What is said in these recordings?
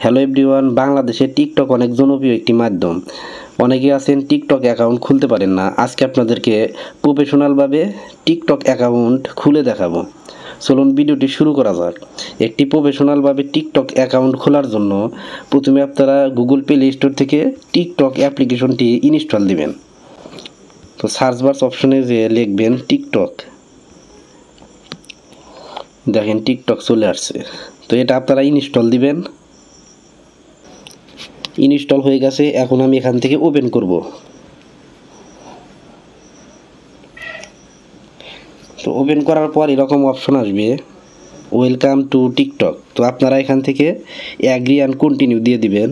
Hello everyone, বাংলাদেশে TikTok অনেক জনপ্রিয় একটি মাধ্যম। অনেকে আছেন টিকটক অ্যাকাউন্ট খুলতে পারেন না। আজকে আপনাদেরকে প্রফেশনালভাবে টিকটক অ্যাকাউন্ট খুলে দেখাবো। চলুন ভিডিওটি শুরু করা যাক। একটি প্রফেশনালভাবে টিকটক অ্যাকাউন্ট খোলার জন্য প্রথমে আপনারা গুগল প্লে স্টোর থেকে টিকটক অ্যাপ্লিকেশনটি ইনস্টল দিবেন। তো সার্চ বার অপশনে যে লিখবেন টিকটক, দেখেন টিকটক চলে আসছে। তো এটা আপনারা ইনস্টল দিবেন। ইনস্টল হয়ে গেছে, এখন আমি এখান থেকে ওপেন করব। তো ওপেন করার পর এরকম অপশন আসবে, ওয়েলকাম টু টিকটক। তো আপনারা এখান থেকে অ্যাগ্রি অ্যান্ড কন্টিনিউ দিয়ে দিবেন।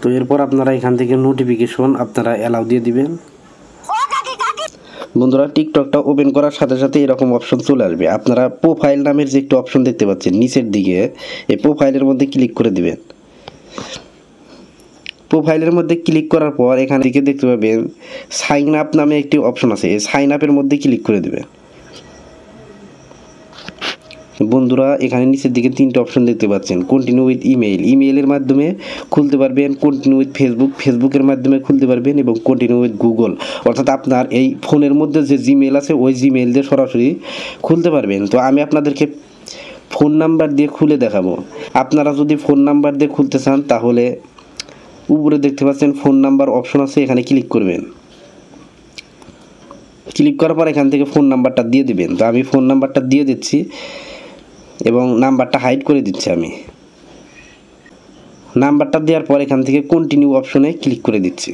তো এরপর আপনারা এখান থেকে নোটিফিকেশন আপনারা অ্যালাউ দিয়ে দিবেন। বন্ধুরা, টিকটকটা ওপেন করার সাথে সাথে এরকম অপশন চলে আসবে। আপনারা প্রোফাইল নামের যে একটু অপশন দেখতে পাচ্ছেন নিচের দিকে, এই প্রোফাইলের মধ্যে ক্লিক করে দিবেন। প্রোফাইলের মধ্যে ক্লিক করার পর এখান থেকে দেখতে পাবেন সাইন আপ নামে একটি অপশন আছে। এই সাইন আপের মধ্যে ক্লিক করে দেবেন। বন্ধুরা, এখানে নিচের দিকে তিনটে অপশন দেখতে পাচ্ছেন। কন্টিনিউ উইথ ইমেইল, ইমেইলের মাধ্যমে খুলতে পারবেন। কন্টিনিউ উইথ ফেসবুক, ফেসবুকের মাধ্যমে খুলতে পারবেন। এবং কন্টিনিউ উইথ গুগল, অর্থাৎ আপনার এই ফোনের মধ্যে যে জিমেইল আছে ওই জিমেইল দিয়ে সরাসরি খুলতে পারবেন। তো আমি আপনাদেরকে ফোন নাম্বার দিয়ে খুলে দেখাবো। আপনারা যদি ফোন নাম্বার দিয়ে খুলতে চান তাহলে উপরে দেখতে পাচ্ছেন ফোন নাম্বার অপশন আছে, এখানে ক্লিক করবেন। ক্লিক করার পর এখান থেকে ফোন নাম্বারটা দিয়ে দিবেন। তো আমি ফোন নাম্বারটা দিয়ে দিচ্ছি এবং নাম্বারটা হাইড করে দিচ্ছি। আমি নাম্বারটা দেওয়ার পর এখান থেকে কন্টিনিউ অপশনে ক্লিক করে দিচ্ছি।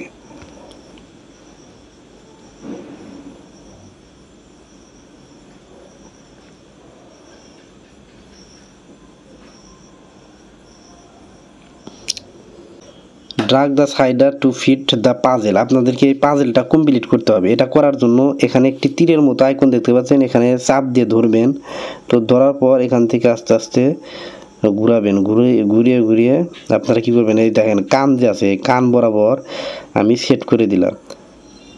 Drag the slider to fit the puzzle, আপনাদেরকে এই পাজেলটা কমপ্লিট করতে হবে। এটা করার জন্য এখানে একটি তীরের মতো আইকন দেখতে পাচ্ছেন, এখানে চাপ দিয়ে ধরবেন। তো ধরার পর এখান থেকে আস্তে আস্তে ঘুরাবেন। ঘুরিয়ে ঘুরিয়ে আপনারা কী করবেন, এই দেখেন কান যে আছে, কান বরাবর আমি সেট করে দিলাম।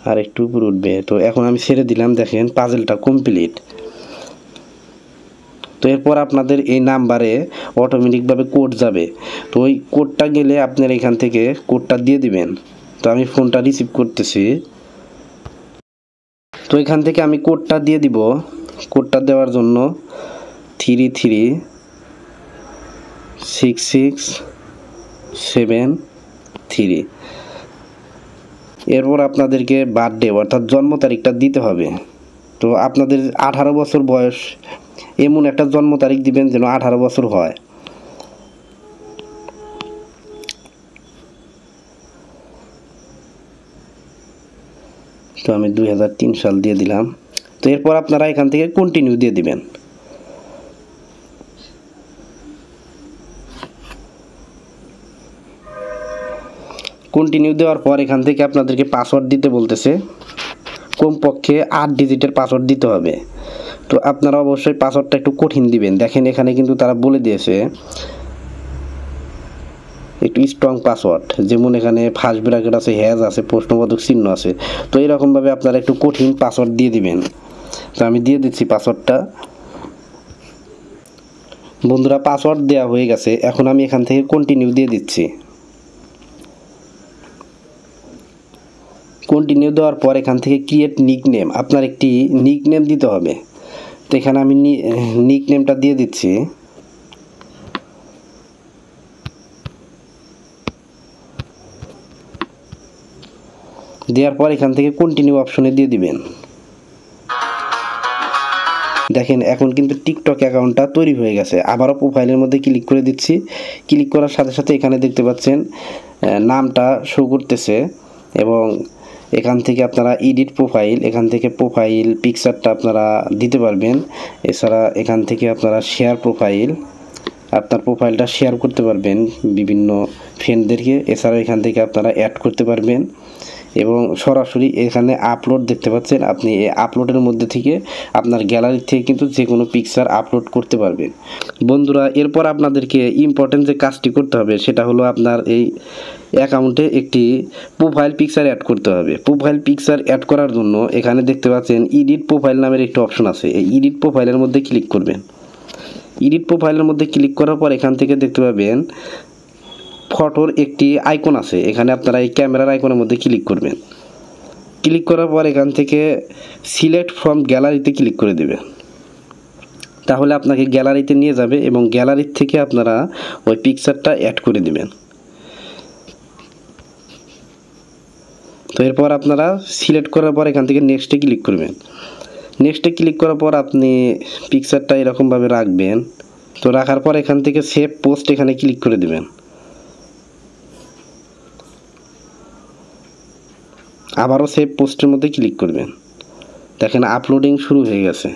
আর একটু উপরে উঠবে। তো এখন আমি ছেড়ে দিলাম, দেখেন পাজেলটা কমপ্লিট। তো এরপর আপনাদের এই নাম্বারে অটোমেটিকভাবে কোড যাবে। তো ওই কোডটা গেলে আপনারা এখান থেকে কোডটা দিয়ে দিবেন। তো আমি ফোনটা রিসিভ করতেছি। তো এখান থেকে আমি কোডটা দিয়ে দিব। কোডটা দেওয়ার জন্য 336673। এরপর আপনাদেরকে বার্থডে অর্থাৎ জন্ম তারিখটা দিতে হবে। তো আপনাদের 18 বছর বয়স এমন একটা জন্ম তারিখ দিবেন যেন 18 বছর হয়। তো আমি 2003 সাল দিয়ে দিলাম। তো এরপর আপনারা এখান থেকে কন্টিনিউ দিয়ে দিবেন। কন্টিনিউ দেওয়ার পর এখান থেকে আপনাদেরকে পাসওয়ার্ড দিতে বলতেছে। কমপক্ষে 8 ডিজিটের পাসওয়ার্ড দিতে হবে। তো আপনারা অবশ্যই পাসওয়ার্ডটা একটু কঠিন দিবেন। দেখেন এখানে কিন্তু তারা বলে দিয়েছে একটু স্ট্রং পাসওয়ার্ড, যেমন এখানে ফার্স্ট ব্র্যাকেট আছে, হ্যাজ আছে, প্রশ্নবোধক চিহ্ন আছে। তো এরকমভাবে আপনারা একটু কঠিন পাসওয়ার্ড দিয়ে দিবেন। তো আমি দিয়ে দিচ্ছি পাসওয়ার্ডটা। বন্ধুরা, পাসওয়ার্ড দেওয়া হয়ে গেছে। এখন আমি এখান থেকে কন্টিনিউ দিয়ে দিচ্ছি। কন্টিনিউ দেওয়ার পর এখান থেকে ক্রিয়েট নিকনেম, আপনার একটি নিকনেম দিতে হবে। তো এখানে আমি নিকনেমটা দিয়ে দিচ্ছি। দেওয়ার পর এখান থেকে কন্টিনিউ অপশনে দিয়ে দিবেন। দেখেন এখন কিন্তু টিকটক অ্যাকাউন্টটা তৈরি হয়ে গেছে। আবারও প্রোফাইলের মধ্যে ক্লিক করে দিচ্ছি। ক্লিক করার সাথে সাথে এখানে দেখতে পাচ্ছেন নামটা শো করতেছে এবং এখান থেকে আপনারা এডিট প্রোফাইল, এখান থেকে প্রোফাইল পিকচারটা আপনারা দিতে পারবেন। এছাড়া এখান থেকে আপনারা শেয়ার প্রোফাইল, আপনার প্রোফাইলটা শেয়ার করতে পারবেন বিভিন্ন ফ্রেন্ডদেরকে। এছাড়াও এখান থেকে আপনারা অ্যাড করতে পারবেন এবং সরাসরি এখানে আপলোড দেখতে পাচ্ছেন। আপনি এই আপলোডের মধ্যে থেকে আপনার গ্যালারি থেকে কিন্তু যে কোনো পিকচার আপলোড করতে পারবেন। বন্ধুরা, এরপর আপনাদেরকে ইম্পর্টেন্ট যে কাজটি করতে হবে সেটা হলো আপনার এই অ্যাকাউন্টে একটি প্রোফাইল পিকচার অ্যাড করতে হবে। প্রোফাইল পিকচার অ্যাড করার জন্য এখানে দেখতে পাচ্ছেন এডিট প্রোফাইল নামের একটি অপশন আছে। এই এডিট প্রোফাইলের মধ্যে ক্লিক করবেন। এডিট প্রোফাইলের মধ্যে ক্লিক করার পর এখান থেকে দেখতে পাবেন ফটোর একটি আইকন আছে, এখানে আপনারা এই ক্যামেরার আইকনের মধ্যে ক্লিক করবেন। ক্লিক করার পর এখান থেকে সিলেক্ট ফ্রম গ্যালারিতে ক্লিক করে দেবেন। তাহলে আপনাকে গ্যালারিতে নিয়ে যাবে এবং গ্যালারি থেকে আপনারা ওই পিকচারটা অ্যাড করে দিবেন। তো এরপর আপনারা সিলেক্ট করার পর এখান থেকে নেক্সটে ক্লিক করবেন। নেক্সটে ক্লিক করার পর আপনি পিকচারটা এরকমভাবে রাখবেন। তো রাখার পর এখান থেকে সেভ পোস্ট এখানে ক্লিক করে দেবেন। আবারও সেভ পোস্টের মধ্যে ক্লিক করবেন। দেখেন আপলোডিং শুরু হয়ে গেছে।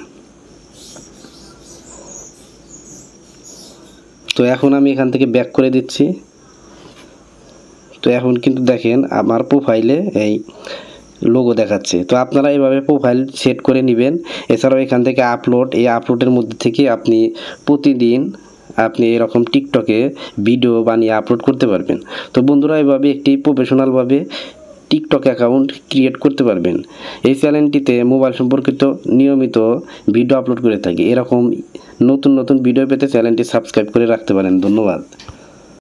তো এখন আমি এখান থেকে ব্যাক করে দিচ্ছি। তো এখন কিন্তু দেখেন আমার প্রোফাইলে এই লোগো দেখাচ্ছে। তো আপনারা এইভাবে প্রোফাইল সেট করে নেবেন। এছাড়াও এখান থেকে এই আপলোডের মধ্যে থেকে আপনি প্রতিদিন আপনি এরকম টিকটকে ভিডিও বানিয়ে আপলোড করতে পারবেন। তো বন্ধুরা, এইভাবে একটি প্রফেশনালভাবে টিকটক অ্যাকাউন্ট ক্রিয়েট করতে পারবেন। এই চ্যানেলটিতে মোবাইল সম্পর্কিত নিয়মিত ভিডিও আপলোড করে থাকি। এরকম নতুন নতুন ভিডিও পেতে চ্যানেলটি সাবস্ক্রাইব করে রাখতে পারেন। ধন্যবাদ।